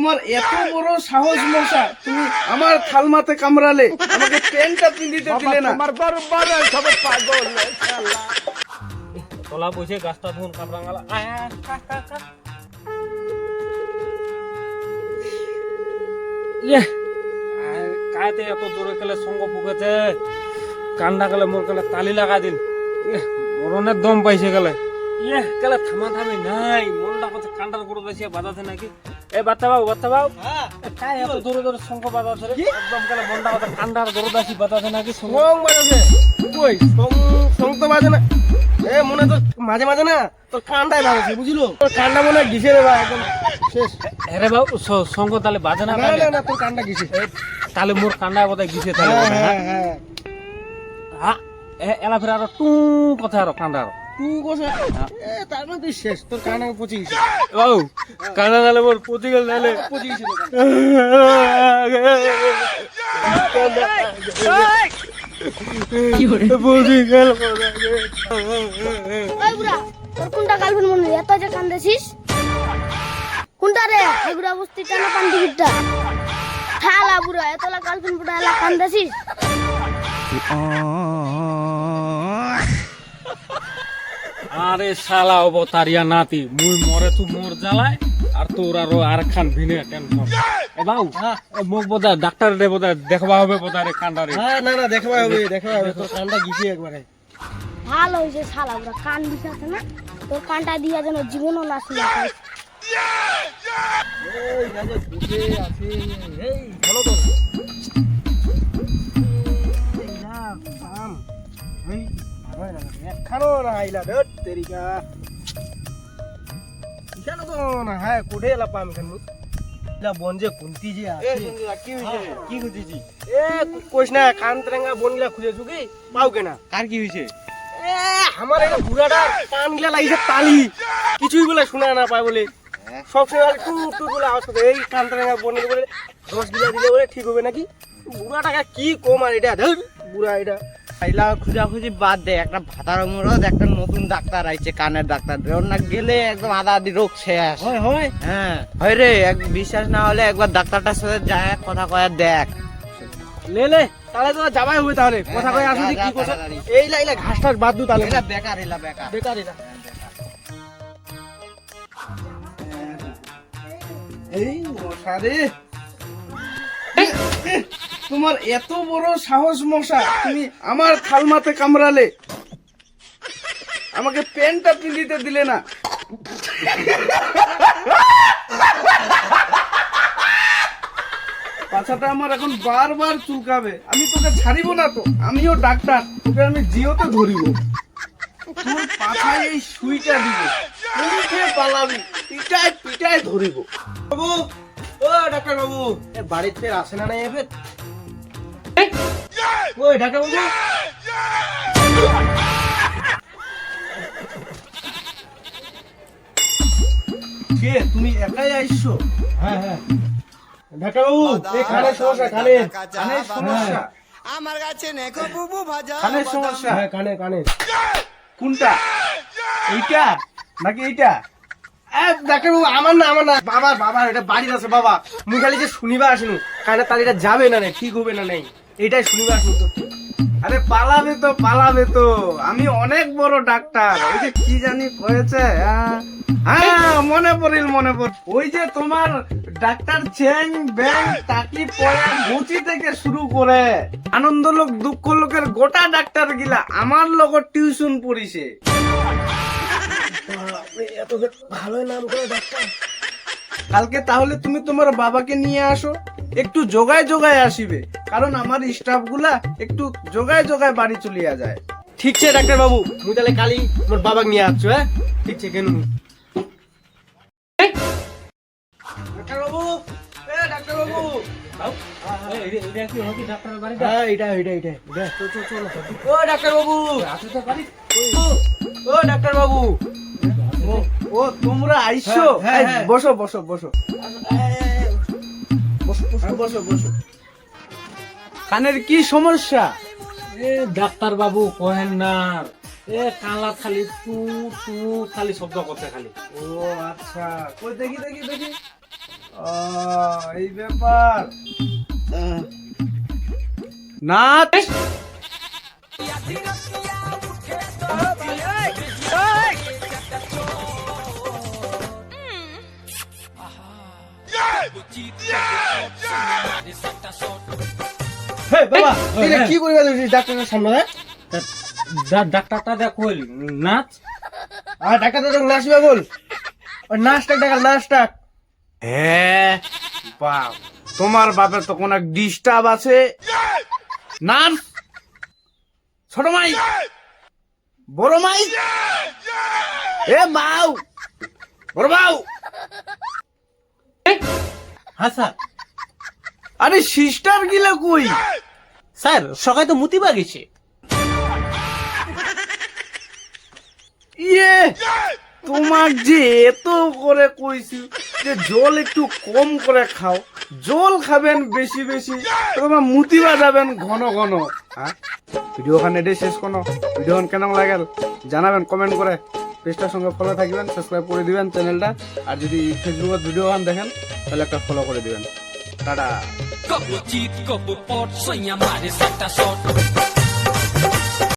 তোমার এত বড় সাহস মশা, তুমি আমার থালমাতে কামড়ালে, আমাকে পেনটা পিন্দিতে দিলে না। তোমার দরবার সব পাগল শালা। তোলা বসে গাছটা ধুন কামরাঙ্গালা কায়তে এত জোরে গেলে সঙ্গ ফুকেছে, কান্ডা গেলে মোর গেলে তালি লাগা দিল, মরণের দম পাইছে গেলে গেলে থামা থামি নাই, মনটা করছে কান্ডার গরু বেশি বাজাছে নাকি। এ বাচ্চা বাবু কাই এত জোরে জোরে সঙ্গ বাজাছে রে? একদম গেলে মনটা করছে কান্ডার গরু বেশি বাজাছে নাকি। সং বাজাছে কই? সং তো বাজে না, এ মনে তো মাঝে মাঝে না তোর কান্ডায় বাজাছে, বুঝলো? তোর কান্ডা মনে হয় গিসে রে ভাই, একদম শেষ। আরে বাবু সঙ্গ তাহলে বাজে না? না না না, তোর কান্ডা গিসে। তাহলে মোর কান্ডায় বোধহয় গিসে তাহলে হ্যাঁ এলা ফের আরো টু কথা আরো কান্ডা আরো তুই কোসা এ তার মানে তুই শেষ, তোর কান্ডা পচে গেছে। ও কান্ডা নালে মোর পচি গেল নালে পচে গেছে পচি গেল। ওই বুড়া, তোর কোনটা গার্লফ্রেন্ড মনে হয়? এত যে কান্দেছিস কোনটা রে? এই বুড়া বস্তি টানা পান টিকিটটা ঠালা বুড়া, এতলা গার্লফ্রেন্ড বুড়া এলা কান্দেছিস। আরে শালা অবতারিয়া নাতি, মুই মরে তু মোর জ্বালায় আর তোর আরো আর খান ভিনে টেনশন। এ বাবু মোক বোধহয় ডাক্তার রে বোধহয় দেখবা হবে বোধহয় রে কান্ডারে। হ্যাঁ না না, দেখবা হবে দেখবা হবে, তোর কান্ডা গিসে একবারে। ভালো হয়েছে শালা বুড়া, কান বিষাছে না? তোর কানটা দিয়া যেন জীবনও না শুনে। এই গাজে বসে আছে, এই ভালো তো এই না পাম, এই ভালো না একখানো না আইলা ধর তেরিকা কেন তো না। হ্যাঁ কোঠে এলা পাম কেন ইলা বন যে কুন্তি যে আছে। কি হইছে? কি খুঁজেছি? এ কইস না, কান তেরেঙ্গা বনগুলা খুঁজেছু কি পাও কেনা? কার কি হইছে? এ আমার এই বুড়াটা কান গিলা লাগিছে তালি, কিছুই বলে শোনা না পায় বলে সব সময় টু টু বলে আওয়াজ করে। এই কান তেরেঙ্গা বনের বলে রস গিলা দিলে বলে ঠিক হবে নাকি? বুড়াটাকে কি কম আর এটা ধর বুড়া এটা। আইলা খুঁজাখুঁজি বাদ দে, একটা ভাতার মরদ একটা নতুন ডাক্তার আইছে, কানের ডাক্তার। ওর না গেলে একদম আধা আধি রোগ শেষ। হয় হয় হ্যাঁ হয় রে, এক বিশ্বাস না হলে একবার ডাক্তারটার সাথে যায় কথা কয়া দেখ। লে লে তাহলে তো যাবাই হবে, তাহলে কথা কয়ে আসুন কি কথা। এই লাইলা ঘাস টাস বাদ দু তাহলে, এলা বেকার, এলা বেকার। বেকার এটা। এই মশারে, তোমার এত বড় সাহস মশা, তুমি আমার থালমাতে কামড়ালে, আমাকে পেনটা পিন্দিতে দিলে না। পাছাটা আমার এখন বারবার চুলকাবে, আমি তোকে ছাড়িব না তো, আমিও ডাক্তার, তোকে আমি জিওতে ধরিব, তোর পাছায় এই সুইটা দিব, মুখে পালাবি, পিটায় পিটায় ধরিব। বাবু, ও ডাক্তার বাবু, এ বাড়িতে আসে না নাই এফে? ওই ডাক্তার বাবু, কে তুমি একাই আইছো? হ্যাঁ হ্যাঁ ডাক্তার বাবু, এই কানের সমস্যা, কানের সমস্যা, আমার কাছে নেকো বুবু ভাজা কানের সমস্যা। হ্যাঁ কানে কানে। কোনটা? এইটা নাকি এইটা? ডাক্তার বাবু আমার না, আমার না, বাবার বাবার, এটা বাড়ির আছে বাবা। মুই খালি যে শুনিবা আসিনু, কানে তালিটা যাবে না নাই, ঠিক হবে না নাই, এটাই শুনিবা আসিনু তো। আরে পালাবে তো, আমি অনেক বড় ডাক্তার। ওই যে কি জানি কয়েছে, হ্যাঁ মনে পড়িল। ওই যে তোমার ডাক্তার চেং ব্যাং টাকি পড়া গুচি থেকে শুরু করে আনন্দ লোক দুঃখ লোকের গোটা ডাক্তার গিলা আমার লগত টিউশন পড়িছে। এত ভালো নাম করে ডাক্তার। কালকে তাহলে তুমি তোমার বাবাকে নিয়ে আসো, একটু জোগায় আসিবে, কারণ আমার স্টাফ গুলা একটু জোগায় বাড়ি চলিয়া যায়। ঠিক আছে ডাক্তার বাবু, মুই তাহলে কালি মোর বাবাকে নিয়ে আসছো। হ্যাঁ ঠিক আছে, কেন ডাক্তার বাবু, ডাক্তার বাবু, হ্যাঁ এটা ও ডাক্তার বাবু, ও ডাক্তার বাবু, ও তোমরা আইছো? বসো বসো বসো বসো বসো। কানের কি সমস্যা? এ ডাক্তার বাবু কহেন না, এ কালা খালি টু টু খালি শব্দ করতে খালি। ও আচ্ছা, কই দেখি দেখি দেখি। ও এই ব্যাপার নাচ বাবা তুই এটা কি করবে ডাক্তারের সামনে হ্যাঁ? ডাক্তারটা দেখো নাচ আর ডাক্তার তো নাচবে বল ওই নাচটাক ডাকাল নাচটাক হ্যাঁ বাপ তোমার বাপের তো কোন ডিস্টার্ব আছে নাচ ছোট মাই বড় মাই এ মাও বড় মাও হ্যাঁ স্যার। আরে সিস্টার গিলা কই স্যার সকালে তো মুতিবা গেছে। ইয়ে তোমাক যে এত করে কইছি যে জল একটু কম করে খাও, জল খাবেন বেশি বেশি, তোমার মুতিবা যাবেন ঘন ঘন। হ্যাঁ ভিডিও খান এটাই শেষ কোনো ভিডিও কেমন লাগেল জানাবেন কমেন্ট করে, পেজটার সঙ্গে ফলো থাকবেন, সাবস্ক্রাইব করে দিবেন চ্যানেলটা, আর যদি ফেসবুকে ভিডিও খান দেখেন তাহলে একটা ফলো করে দিবেন। Tata. Couple teeth, couple pot, swing your body, set a shot.